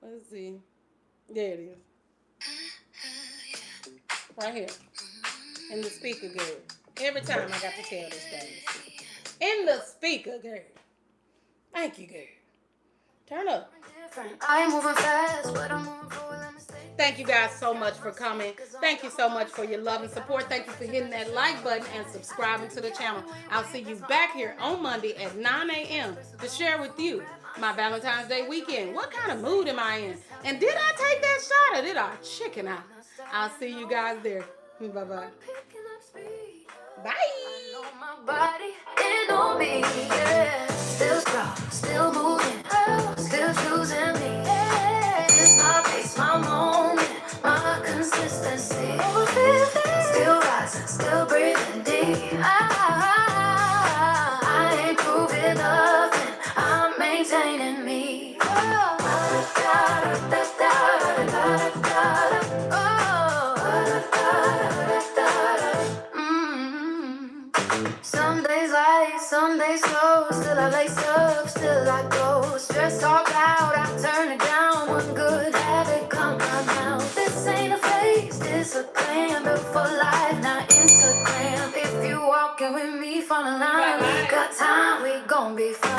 Let's see. There it is. Right here. In the speaker, girl. Every time I got to tell this thing. In the speaker, girl. Thank you, girl. Turn up. I am moving fast, but I'm moving forward. Let me stay. Thank you guys so much for coming. Thank you so much for your love and support. Thank you for hitting that like button and subscribing to the channel. I'll see you back here on Monday at 9 a.m. to share with you my Valentine's Day weekend. What kind of mood am I in? And did I take that shot or did I chicken out? I'll see you guys there. Bye-bye. Picking up speed. Bye. I know my body, it on me, yeah. Still strong, still moving, still choosing me. Yeah. It's my pace, my moment, my consistency. Over 50, still rising, still breathing deep. I ain't proving nothing, I'm maintaining me. Some days light, some days slow. Still I lace up, still I go. Stress talk loud, I turn it down. One good habit come my mouth. This ain't a phase, this a plan. Built for life, not Instagram. If you walking with me, fall in line. We got time, we gon' be fine.